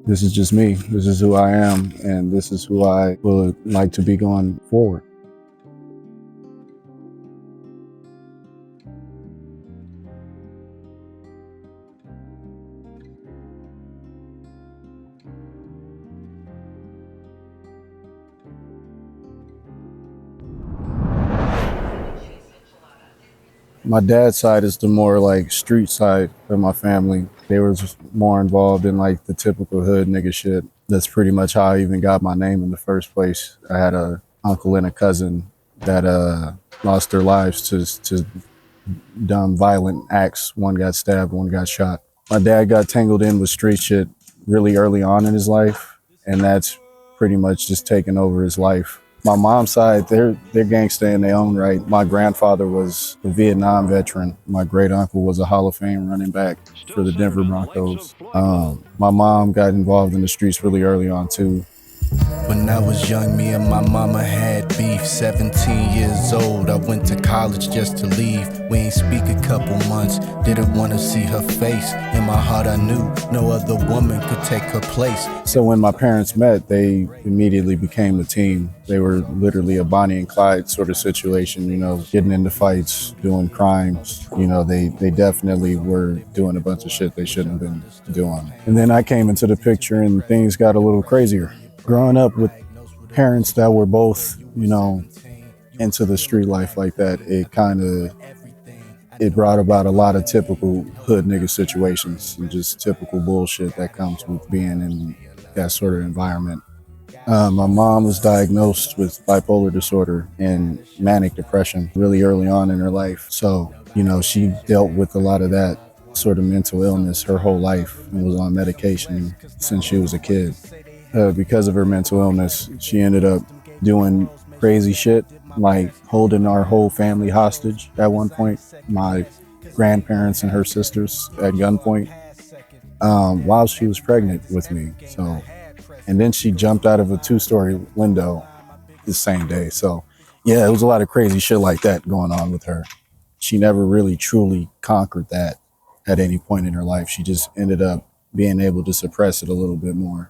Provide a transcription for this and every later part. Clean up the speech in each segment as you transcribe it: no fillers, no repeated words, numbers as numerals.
This is just me. This is who I am, and this is who I would like to be going forward. My dad's side is the more like street side of my family. They were just more involved in like the typical hood nigga shit. That's pretty much how I even got my name in the first place. I had a uncle and a cousin that lost their lives to dumb violent acts. One got stabbed, one got shot. My dad got tangled in with street shit really early on in his life, and that's pretty much just taken over his life. My mom's side, they're gangsta in their own right. My grandfather was a Vietnam veteran. My great uncle was a Hall of Fame running back for the Denver Broncos. My mom got involved in the streets really early on too. When I was young, me and my mama had beef. 17 years old, I went to college just to leave. We ain't speak a couple months, didn't want to see her face. In my heart I knew no other woman could take her place. So when my parents met, they immediately became a team. They were literally a Bonnie and Clyde sort of situation, you know, getting into fights, doing crimes. You know, they definitely were doing a bunch of shit they shouldn't have been doing. And then I came into the picture and things got a little crazier. Growing up with parents that were both, you know, into the street life like that, it brought about a lot of typical hood nigga situations and just typical bullshit that comes with being in that sort of environment. My mom was diagnosed with bipolar disorder and manic depression really early on in her life. So, you know, she dealt with a lot of that sort of mental illness her whole life and was on medication since she was a kid. Because of her mental illness, she ended up doing crazy shit, like holding our whole family hostage at one point, my grandparents and her sisters at gunpoint, while she was pregnant with me. So, and then she jumped out of a 2-story window the same day. So yeah, it was a lot of crazy shit like that going on with her. She never really truly conquered that at any point in her life. She just ended up being able to suppress it a little bit more.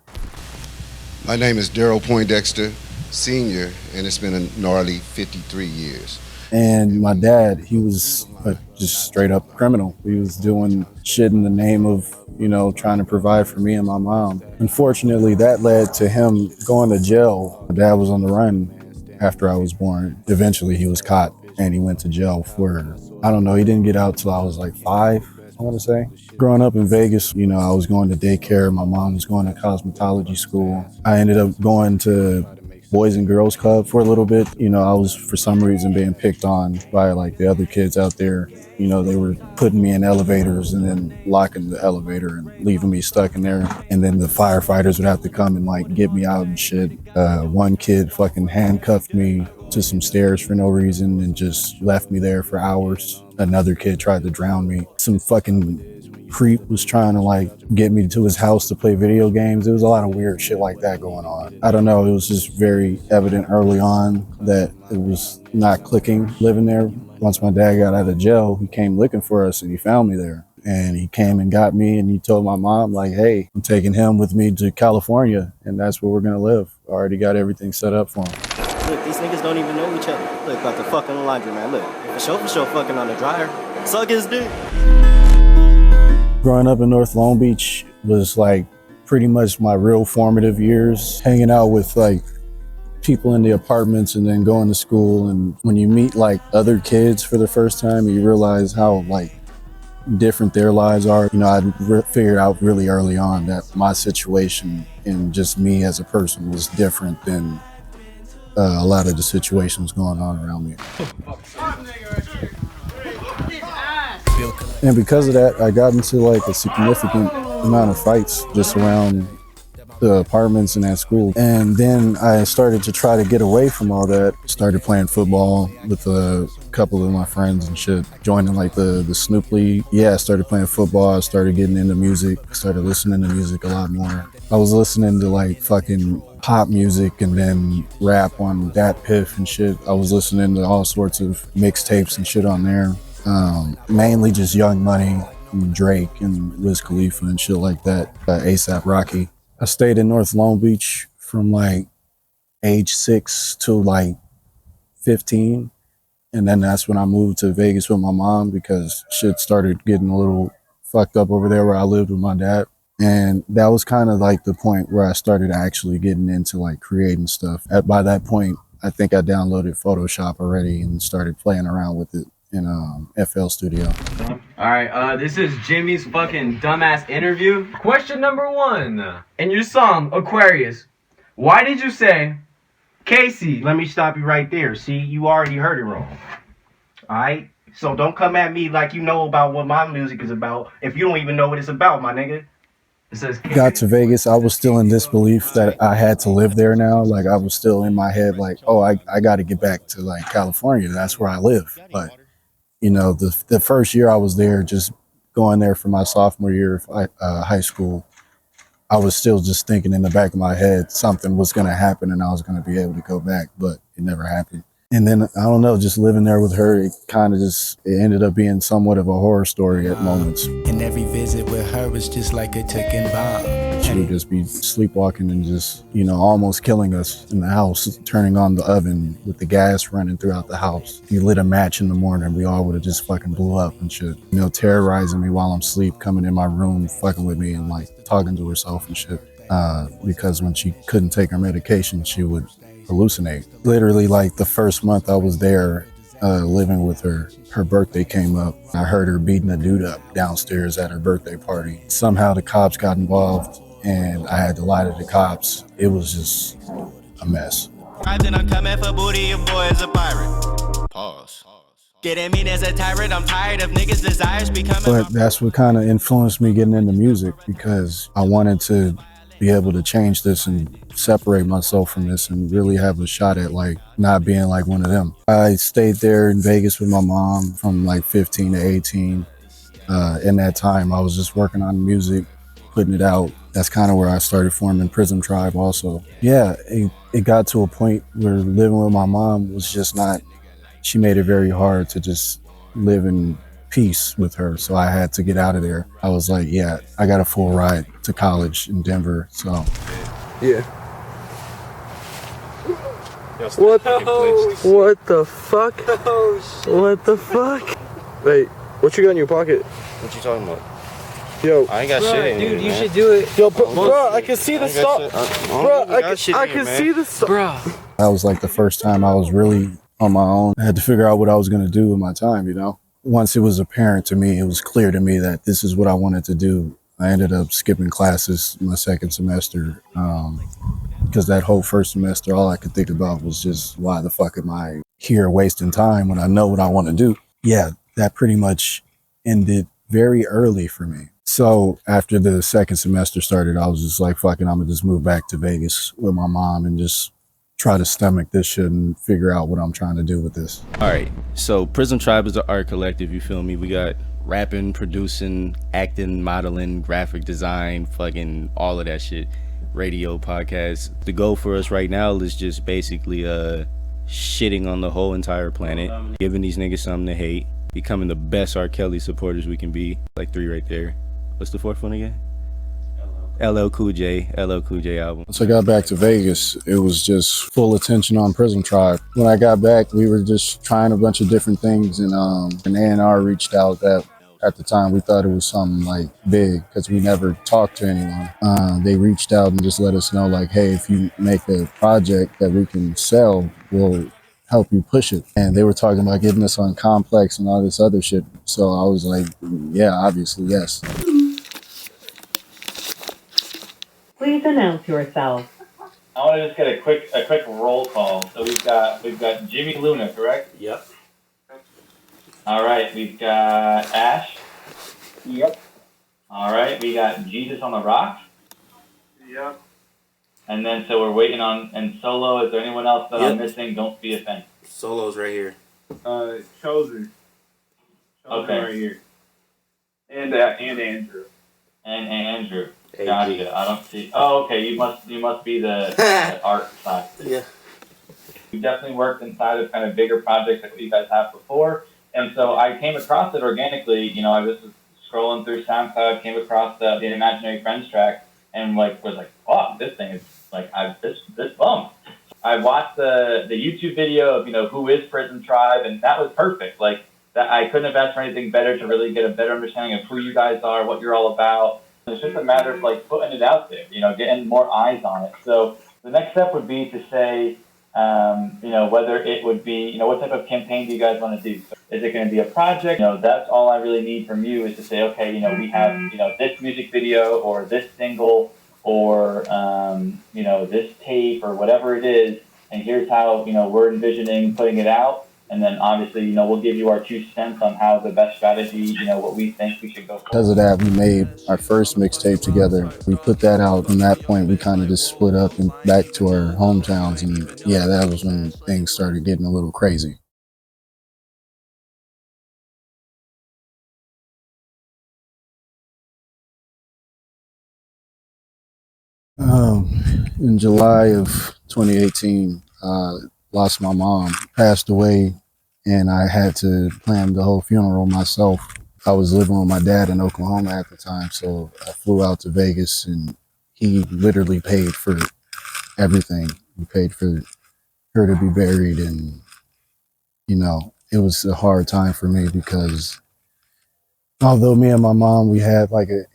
My name is Jimmy Poindexter, Senior, and it's been a gnarly 53 years. And my dad, he was just straight up criminal. He was doing shit in the name of, you know, trying to provide for me and my mom. Unfortunately, that led to him going to jail. My dad was on the run after I was born. Eventually, he was caught and he went to jail for, I don't know, he didn't get out till I was like 5. I want to say. Growing up in Vegas, you know, I was going to daycare. My mom was going to cosmetology school. I ended up going to Boys and Girls Club for a little bit. You know, I was for some reason being picked on by like the other kids out there. You know, they were putting me in elevators and then locking the elevator and leaving me stuck in there. And then the firefighters would have to come and like get me out and shit. One kid fucking handcuffed me to some stairs for no reason and just left me there for hours. Another kid tried to drown me. Some fucking creep was trying to like get me to his house to play video games. There was a lot of weird shit like that going on. I don't know, it was just very evident early on that it was not clicking living there. Once my dad got out of jail, he came looking for us and he found me there. And he came and got me and he told my mom like, hey, I'm taking him with me to California and that's where we're gonna live. I already got everything set up for him. Look, these niggas don't even know each other. Look, about the fucking laundromat. Look, for sure fucking on the dryer. Suck his dick. Growing up in North Long Beach was like pretty much my real formative years, hanging out with like people in the apartments and then going to school. And when you meet like other kids for the first time, you realize how like different their lives are. You know, I figured out really early on that my situation and just me as a person was different than a lot of the situations going on around me. And because of that, I got into like a significant amount of fights just around the apartments and at school. And then I started to try to get away from all that. Started playing football with a couple of my friends and shit. Joining like the Snoop League. Yeah, I started playing football. I started getting into music. Started listening to music a lot more. I was listening to like fucking pop music and then rap on Dat Piff and shit. I was listening to all sorts of mixtapes and shit on there. Mainly just Young Money and Drake and Wiz Khalifa and shit like that. A$AP Rocky. I stayed in North Long Beach from like age 6 to like 15. And then that's when I moved to Vegas with my mom because shit started getting a little fucked up over there where I lived with my dad. And that was kind of like the point where I started actually getting into like creating stuff. By that point, I think I downloaded Photoshop already and started playing around with it in FL Studio. All right, this is Jimmy's fucking dumbass interview. Question number 1. In your song, Aquarius, why did you say, Casey? Let me stop you right there. See, you already heard it wrong. Alright? So don't come at me like you know about what my music is about if you don't even know what it's about, my nigga. It says, Got to Vegas, I was still in disbelief that I had to live there now. Like I was still in my head like, oh, I got to get back to like California. That's where I live. But you know, the first year I was there, just going there for my sophomore year of high school, I was still just thinking in the back of my head something was going to happen and I was going to be able to go back, but it never happened. And then, I don't know, just living there with her, it ended up being somewhat of a horror story at moments. And every visit with her was just like a ticking bomb. She would just be sleepwalking and just, you know, almost killing us in the house, turning on the oven with the gas running throughout the house. If you lit a match in the morning, we all would have just fucking blew up and shit. You know, terrorizing me while I'm asleep, coming in my room, fucking with me and like talking to herself and shit. Because when she couldn't take her medication, she would hallucinate. Literally, like the first month I was there living with her, her birthday came up. I heard her beating a dude up downstairs at her birthday party. Somehow the cops got involved and I had to lie to the cops. It was just a mess. I'm coming for booty, your boy is a pirate. Pause. Getting mean as a tyrant, I'm tired of niggas' desires becoming. But that's what kind of influenced me getting into music, because I wanted to be able to change this and separate myself from this and really have a shot at like not being like one of them. I stayed there in Vegas with my mom from like 15 to 18. In that time, I was just working on music, putting it out. That's kind of where I started forming Prism Tribe also. Yeah, it got to a point where living with my mom was just not, she made it very hard to just live in peace with her. So I had to get out of there. I was like, yeah, I got a full ride to college in Denver. So yeah. What the fuck? What the fuck? Wait, what you got in your pocket? What you talking about? Yo, I ain't got shit in here, dude, you man. should do it. Yo, bro, I can see the stuff. Bro, I can see the stuff. Bro. that was like the first time I was really on my own. I had to figure out what I was going to do with my time, you know? Once it was apparent to me, it was clear to me that this is what I wanted to do. I ended up skipping classes my second semester because that whole first semester, all I could think about was just, why the fuck am I here wasting time when I know what I want to do? Yeah, that pretty much ended very early for me. So after the second semester started, I was just like, fuck it, I'm gonna just move back to Vegas with my mom and just try to stomach this shit and figure out what I'm trying to do with this. All right, so Prism Tribe is an art collective, you feel me? We got rapping, producing, acting, modeling, graphic design, fucking all of that shit. Radio, podcast. The goal for us right now is just basically shitting on the whole entire planet, giving these niggas something to hate, becoming the best R. Kelly supporters we can be. Like 3 right there. What's the 4th one again? LL Cool J album. Once I got back to Vegas, it was just full attention on Prism Tribe. When I got back, we were just trying a bunch of different things, and an A&R reached out that at the time we thought it was something like big because we never talked to anyone. They reached out and just let us know like, hey, if you make a project that we can sell, we'll help you push it. And they were talking about getting us on Complex and all this other shit. So I was like, yeah, obviously, yes. Please announce yourself. I want to just get a quick roll call. So we've got Jimmy Luna, correct? Yep. All right, we've got Ash. Yep. All right, we got Jesus on the Rocks. Yep. And then so we're waiting on Solo. Is there anyone else that I'm missing? Don't be offended. Solo's right here. Chosen. Okay. Right here. And Andrew. And Andrew. Gotcha. I don't see. Oh, okay. You must be the art side. Yeah. We definitely worked inside of kind of bigger projects like what you guys have before, and so I came across it organically. You know, I was scrolling through SoundCloud, came across the Imaginary Friends track, and like was like, fuck, this thing is like this bump. I watched the YouTube video of, you know, who is Prism Tribe, and that was perfect. Like that, I couldn't have asked for anything better to really get a better understanding of who you guys are, what you're all about. It's just a matter of like putting it out there, you know, getting more eyes on it. So the next step would be to say, you know, whether it would be, you know, what type of campaign do you guys want to do? So is it going to be a project? You know, that's all I really need from you is to say, okay, you know, we have, you know, this music video or this single or, you know, this tape or whatever it is. And here's how, you know, we're envisioning putting it out. And then obviously, you know, we'll give you our 2 cents on how the best strategy, you know, what we think we should go for. Because of that, we made our first mixtape together. We put that out. From that point, we kind of just split up and back to our hometowns. And yeah, that was when things started getting a little crazy. In July of 2018, lost my mom, passed away, and I had to plan the whole funeral myself. I was living with my dad in Oklahoma at the time, so I flew out to Vegas, and he literally paid for everything. He paid for her to be buried, and, you know, it was a hard time for me because although me and my mom, we had like a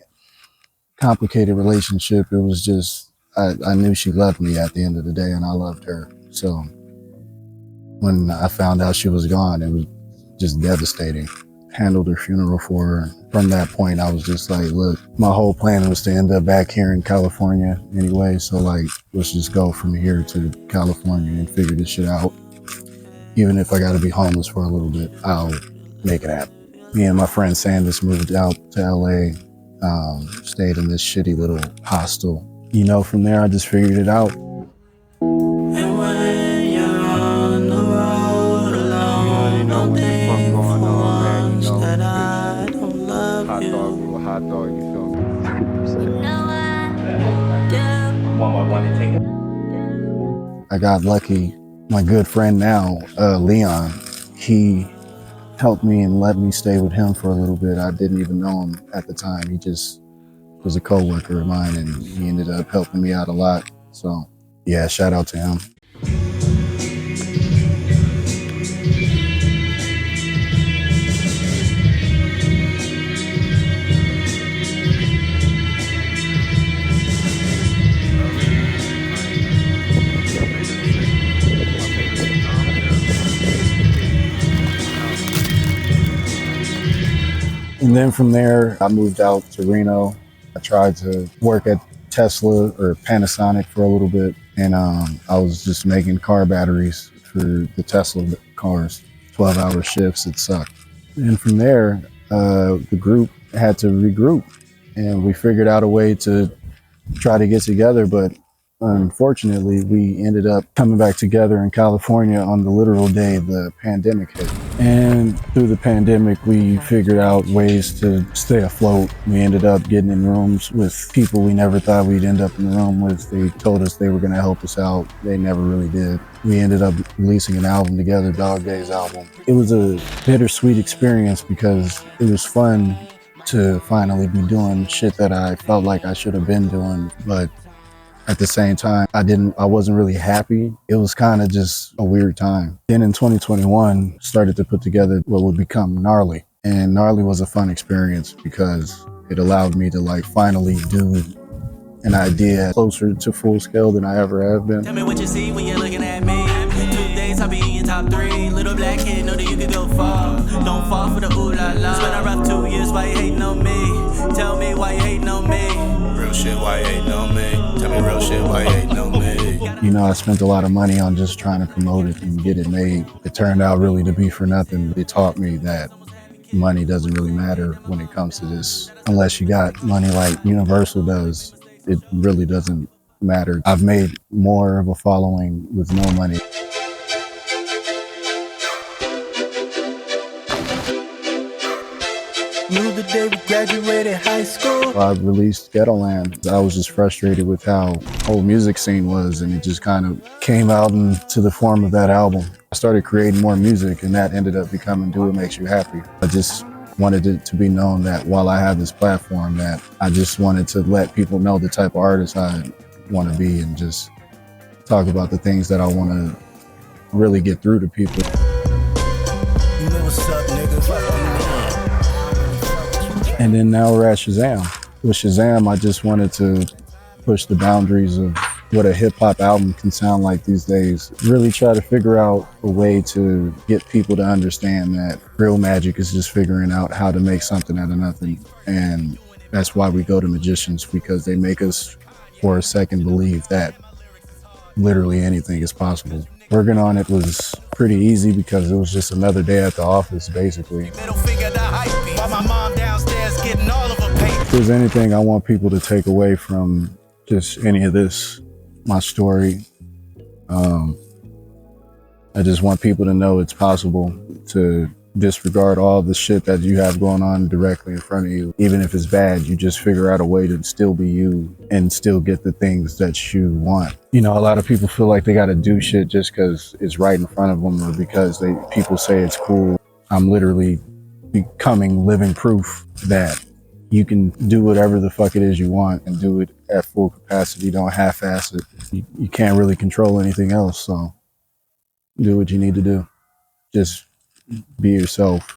complicated relationship, it was just, I knew she loved me at the end of the day, and I loved her. So when I found out she was gone, it was just devastating. Handled her funeral for her. From that point, I was just like, look, my whole plan was to end up back here in California anyway. So like, let's just go from here to California and figure this shit out. Even if I got to be homeless for a little bit, I'll make it happen. Me and my friend Sanders moved out to LA, stayed in this shitty little hostel. You know, from there, I just figured it out. I got lucky. My good friend now, Leon, he helped me and let me stay with him for a little bit. I didn't even know him at the time. He just was a coworker of mine, and he ended up helping me out a lot. So yeah, shout out to him. And then from there, I moved out to Reno. I tried to work at Tesla or Panasonic for a little bit, and I was just making car batteries for the Tesla cars, 12-hour shifts. It sucked. And from there, the group had to regroup, and we figured out a way to try to get together, but unfortunately, we ended up coming back together in California on the literal day the pandemic hit. And through the pandemic, we figured out ways to stay afloat. We ended up getting in rooms with people we never thought we'd end up in the room with. They told us they were going to help us out. They never really did. We ended up releasing an album together, Dog Days album. It was a bittersweet experience because it was fun to finally be doing shit that I felt like I should have been doing, but at the same time, I wasn't really happy. It was kind of just a weird time. Then in 2021, started to put together what would become Gnarly. And Gnarly was a fun experience because it allowed me to like finally do an idea closer to full scale than I ever have been. Tell me what you see when you're looking at me. 2 days, I'll be in your top 3. Little black kid, know that you could go far. Don't fall for the ooh la la. It's been a rough 2 years, why you hating on me? Tell me why you hating on me. Real shit, why you hating on me? Tell me real shit, why you hating on me? You know, I spent a lot of money on just trying to promote it and get it made. It turned out really to be for nothing. It taught me that money doesn't really matter when it comes to this. Unless you got money like Universal does, it really doesn't matter. I've made more of a following with no money. Knew the day we graduated high school. I released Ghetto Land. I was just frustrated with how the whole music scene was, and it just kind of came out into the form of that album. I started creating more music, and that ended up becoming Do What Makes You Happy. I just wanted it to be known that while I have this platform, that I just wanted to let people know the type of artist I want to be and just talk about the things that I want to really get through to people. You know what's up, nigga? And then now we're at SHAZAM. With SHAZAM, I just wanted to push the boundaries of what a hip-hop album can sound like these days. Really try to figure out a way to get people to understand that real magic is just figuring out how to make something out of nothing. And that's why we go to magicians, because they make us for a second believe that literally anything is possible. Working on it was pretty easy because it was just another day at the office, basically. If there's anything I want people to take away from just any of this, my story, I just want people to know it's possible to disregard all the shit that you have going on directly in front of you. Even if it's bad, you just figure out a way to still be you and still get the things that you want. You know, a lot of people feel like they got to do shit just because it's right in front of them or because people say it's cool. I'm literally becoming living proof that you can do whatever the fuck it is you want and do it at full capacity. Don't half-ass it. You can't really control anything else, so do what you need to do. Just be yourself.